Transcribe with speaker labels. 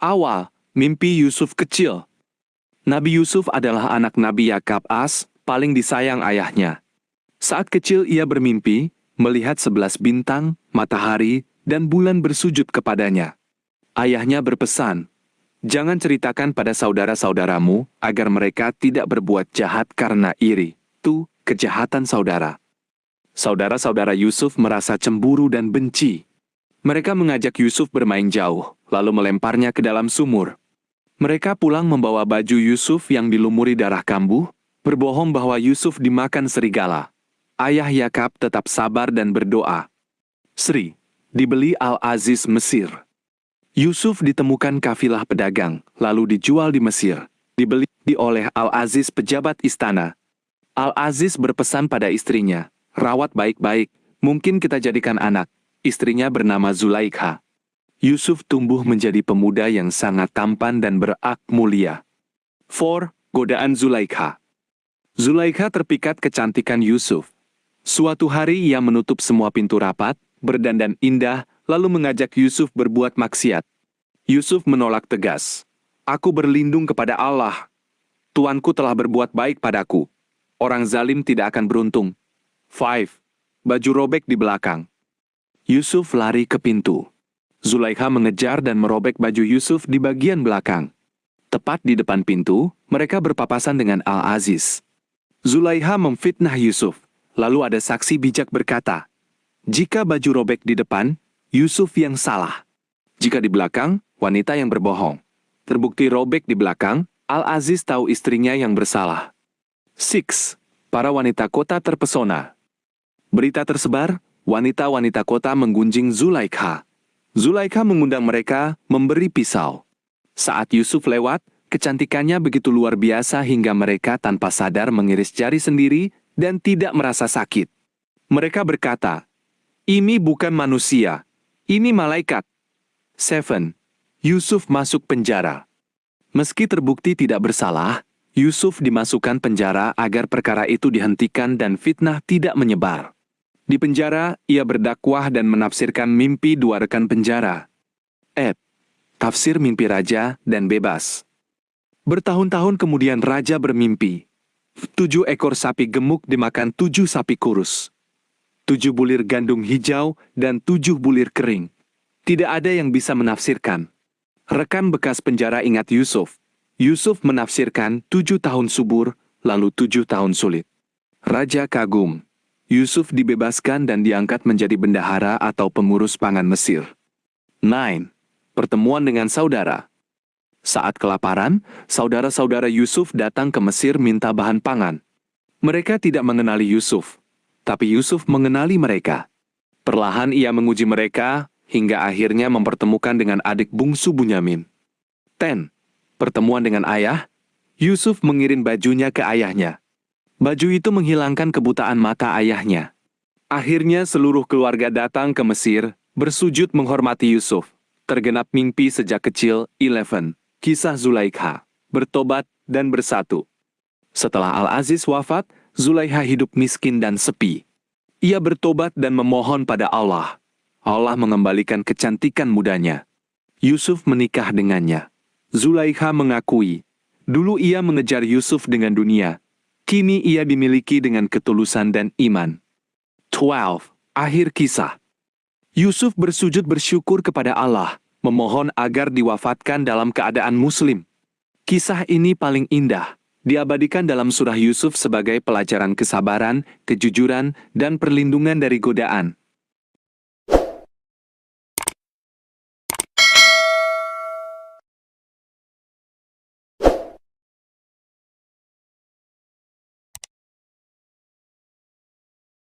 Speaker 1: Awal, mimpi Yusuf kecil. Nabi Yusuf adalah anak Nabi Yakub paling disayang ayahnya. Saat kecil ia bermimpi, melihat 11 bintang, matahari, dan bulan bersujud kepadanya. Ayahnya berpesan, "Jangan ceritakan pada saudara-saudaramu agar mereka tidak berbuat jahat karena iri. Itu kejahatan saudara." Saudara-saudara Yusuf merasa cemburu dan benci. Mereka mengajak Yusuf bermain jauh, lalu melemparnya ke dalam sumur. Mereka pulang membawa baju Yusuf yang dilumuri darah kambuh, berbohong bahwa Yusuf dimakan serigala. Ayah Yakub tetap sabar dan berdoa. Sri, dibeli Al-Aziz Mesir. Yusuf ditemukan kafilah pedagang, lalu dijual di Mesir. Dibeli oleh Al-Aziz pejabat istana. Al-Aziz berpesan pada istrinya, "Rawat baik-baik, mungkin kita jadikan anak." Istrinya bernama Zulaikha. Yusuf tumbuh menjadi pemuda yang sangat tampan dan berak mulia. 4. Godaan Zulaikha. Zulaikha terpikat kecantikan Yusuf. Suatu hari ia menutup semua pintu rapat, berdandan indah, lalu mengajak Yusuf berbuat maksiat. Yusuf menolak tegas. "Aku berlindung kepada Allah. Tuanku telah berbuat baik padaku. Orang zalim tidak akan beruntung." 5. Baju robek di belakang. Yusuf lari ke pintu. Zulaikha mengejar dan merobek baju Yusuf di bagian belakang. Tepat di depan pintu, mereka berpapasan dengan Al-Aziz. Zulaikha memfitnah Yusuf, lalu ada saksi bijak berkata, "Jika baju robek di depan, Yusuf yang salah. Jika di belakang, wanita yang berbohong." Terbukti robek di belakang, Al-Aziz tahu istrinya yang bersalah. 6. Para wanita kota terpesona. Berita tersebar, wanita-wanita kota menggunjing Zulaikha. Zulaikha mengundang mereka memberi pisau. Saat Yusuf lewat, kecantikannya begitu luar biasa hingga mereka tanpa sadar mengiris jari sendiri dan tidak merasa sakit. Mereka berkata, "Ini bukan manusia, ini malaikat." 7. Yusuf masuk penjara. Meski terbukti tidak bersalah, Yusuf dimasukkan penjara agar perkara itu dihentikan dan fitnah tidak menyebar. Di penjara, ia berdakwah dan menafsirkan mimpi dua rekan penjara. Tafsir mimpi raja dan bebas. Bertahun-tahun kemudian raja bermimpi. 7 ekor sapi gemuk dimakan 7 sapi kurus. 7 bulir gandum hijau dan 7 bulir kering. Tidak ada yang bisa menafsirkan. Rekan bekas penjara ingat Yusuf. Yusuf menafsirkan 7 tahun subur, lalu 7 tahun sulit. Raja kagum. Yusuf dibebaskan dan diangkat menjadi bendahara atau pengurus pangan Mesir. 9. Pertemuan dengan saudara. Saat kelaparan, saudara-saudara Yusuf datang ke Mesir minta bahan pangan. Mereka tidak mengenali Yusuf, tapi Yusuf mengenali mereka. Perlahan ia menguji mereka, hingga akhirnya mempertemukan dengan adik bungsu Bunyamin. 10. Pertemuan dengan ayah. Yusuf mengirim bajunya ke ayahnya. Baju itu menghilangkan kebutaan mata ayahnya. Akhirnya seluruh keluarga datang ke Mesir, bersujud menghormati Yusuf. Tergenap mimpi sejak kecil. 11. Kisah Zulaikha, bertobat dan bersatu. Setelah Al-Aziz wafat, Zulaikha hidup miskin dan sepi. Ia bertobat dan memohon pada Allah. Allah mengembalikan kecantikan mudanya. Yusuf menikah dengannya. Zulaikha mengakui, dulu ia mengejar Yusuf dengan dunia. Kini ia dimiliki dengan ketulusan dan iman. 12. Akhir kisah. Yusuf bersujud bersyukur kepada Allah, memohon agar diwafatkan dalam keadaan muslim. Kisah ini paling indah, diabadikan dalam surah Yusuf sebagai pelajaran kesabaran, kejujuran, dan perlindungan dari godaan.